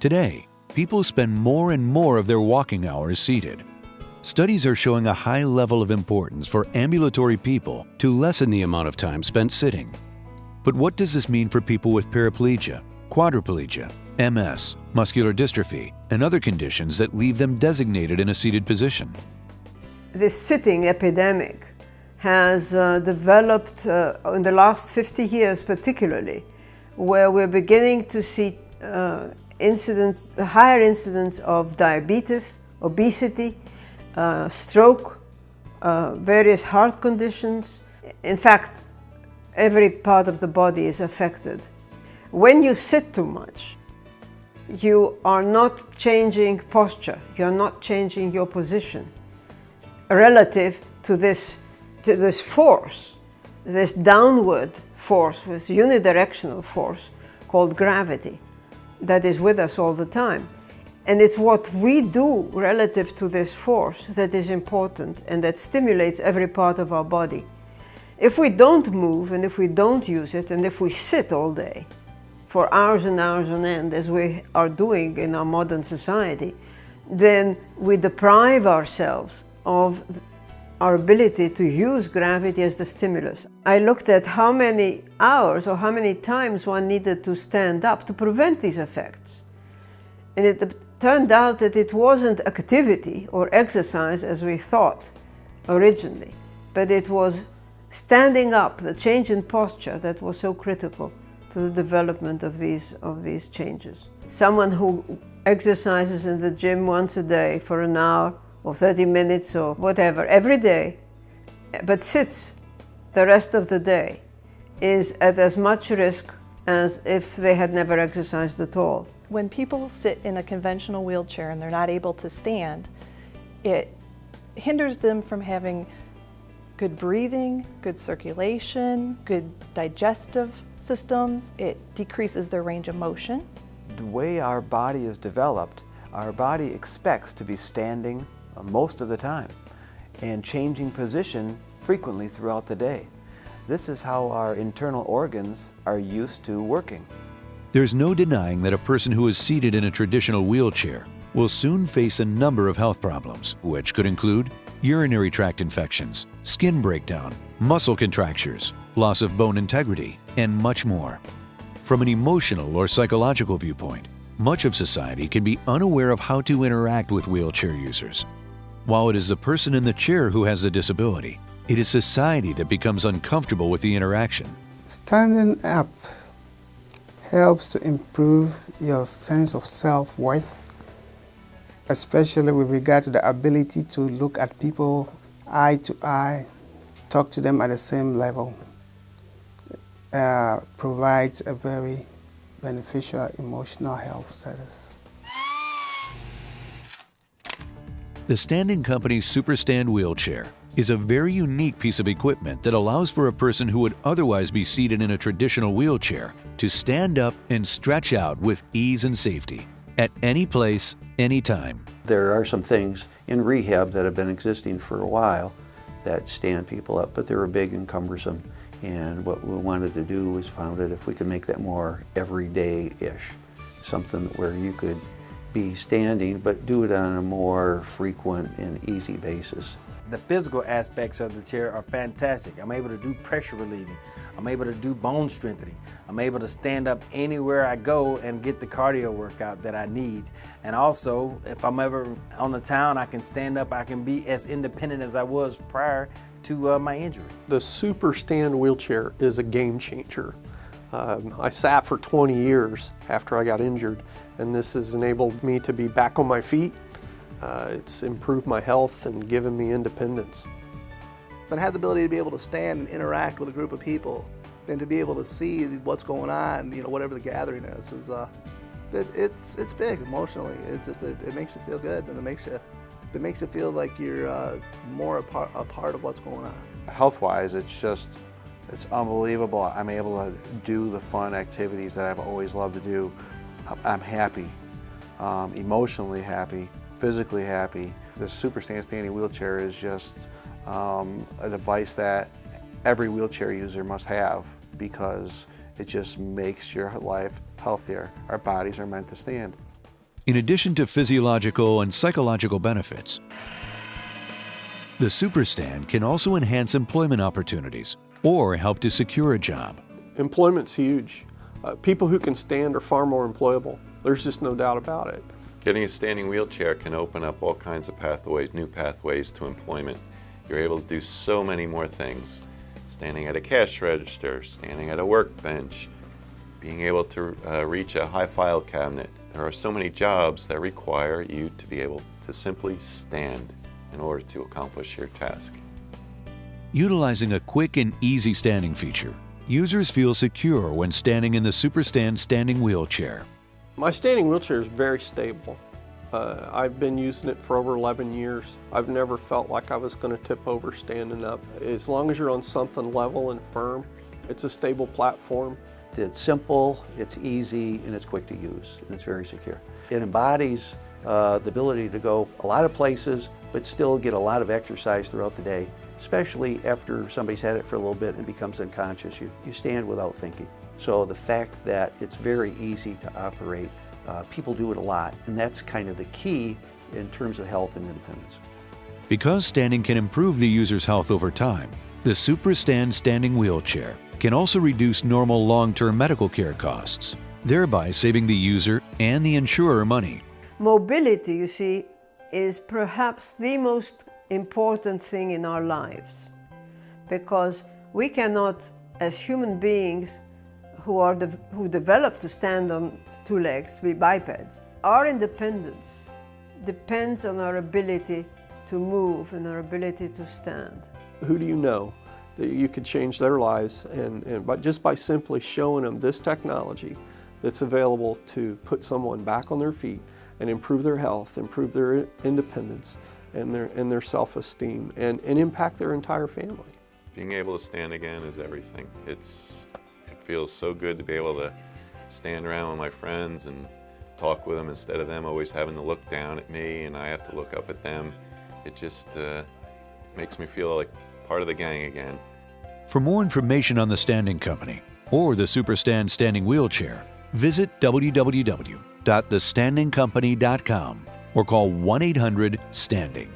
Today, people spend more and more of their walking hours seated. Studies are showing a high level of importance for ambulatory people to lessen the amount of time spent sitting. But what does this mean for people with paraplegia, quadriplegia, MS, muscular dystrophy, and other conditions that leave them designated in a seated position? This sitting epidemic has developed in the last 50 years particularly, where we're beginning to see higher incidence of diabetes, obesity, stroke, various heart conditions. In fact, every part of the body is affected. When you sit too much, you are not changing posture, you are not changing your position relative to this force, this downward force, this unidirectional force called gravity that is with us all the time. And it's what we do relative to this force that is important and that stimulates every part of our body. If we don't move and if we don't use it and if we sit all day for hours and hours on end, as we are doing in our modern society, then we deprive ourselves of our ability to use gravity as the stimulus. I looked at how many hours or how many times one needed to stand up to prevent these effects. And it turned out that it wasn't activity or exercise as we thought originally, but it was standing up, the change in posture that was so critical to the development of these changes. Someone who exercises in the gym once a day for an hour or 30 minutes or whatever, every day, but sits the rest of the day, is at as much risk as if they had never exercised at all. When people sit in a conventional wheelchair and they're not able to stand, it hinders them from having good breathing, good circulation, good digestive systems. It decreases their range of motion. The way our body is developed, our body expects to be standing most of the time and changing position frequently throughout the day. This is how our internal organs are used to working. There's no denying that a person who is seated in a traditional wheelchair will soon face a number of health problems, which could include urinary tract infections, skin breakdown, muscle contractures, loss of bone integrity, and much more. From an emotional or psychological viewpoint, much of society can be unaware of how to interact with wheelchair users. While it is the person in the chair who has the disability, it is society that becomes uncomfortable with the interaction. Standing up helps to improve your sense of self-worth, especially with regard to the ability to look at people eye to eye, talk to them at the same level. Provides a very beneficial emotional health status. The Standing Company's SuperStand wheelchair is a very unique piece of equipment that allows for a person who would otherwise be seated in a traditional wheelchair to stand up and stretch out with ease and safety at any place, anytime. There are some things in rehab that have been existing for a while that stand people up, but they were big and cumbersome. And what we wanted to do was found that if we could make that more everyday-ish, something where you could be standing but do it on a more frequent and easy basis. The physical aspects of the chair are fantastic. I'm able to do pressure relieving. I'm able to do bone strengthening. I'm able to stand up anywhere I go and get the cardio workout that I need. And also, if I'm ever on the town, I can stand up, I can be as independent as I was prior to my injury. The SuperStand wheelchair is a game changer. I sat for 20 years after I got injured, and this has enabled me to be back on my feet. It's improved my health and given me independence. But I have the ability to be able to stand and interact with a group of people and to be able to see what's going on, whatever the gathering is it's big emotionally. It makes you feel good, and it makes you feel like you're more a part of what's going on. Health-wise, it's unbelievable. I'm able to do the fun activities that I've always loved to do. I'm happy, emotionally happy, physically happy. The SuperStand standing wheelchair is just a device that every wheelchair user must have, because it just makes your life healthier. Our bodies are meant to stand. In addition to physiological and psychological benefits, the SuperStand can also enhance employment opportunities or help to secure a job. Employment's huge. People who can stand are far more employable. There's just no doubt about it. Getting a standing wheelchair can open up all kinds of pathways, new pathways to employment. You're able to do so many more things. Standing at a cash register, standing at a workbench, being able to reach a high file cabinet. There are so many jobs that require you to be able to simply stand in order to accomplish your task. Utilizing a quick and easy standing feature, users feel secure when standing in the SuperStand standing wheelchair. My standing wheelchair is very stable. I've been using it for over 11 years. I've never felt like I was going to tip over standing up. As long as you're on something level and firm, it's a stable platform. It's simple, it's easy, and it's quick to use, and it's very secure. It embodies the ability to go a lot of places, but still get a lot of exercise throughout the day, especially after somebody's had it for a little bit and becomes unconscious. You stand without thinking. So the fact that it's very easy to operate, people do it a lot, and that's kind of the key in terms of health and independence. Because standing can improve the user's health over time, the SuperStand standing wheelchair can also reduce normal long-term medical care costs, thereby saving the user and the insurer money. Mobility, you see, is perhaps the most important thing in our lives, because we cannot, as human beings who develop to stand on two legs, be bipeds, our independence depends on our ability to move and our ability to stand. Who do you know that you could change their lives just by simply showing them this technology that's available to put someone back on their feet and improve their health, improve their independence and their self-esteem, and impact their entire family. Being able to stand again is everything. It feels so good to be able to stand around with my friends and talk with them instead of them always having to look down at me and I have to look up at them. It just makes me feel like part of the gang again. For more information on the Standing Company or the SuperStand standing wheelchair, visit www.thestandingcompany.com or call 1-800-STANDING.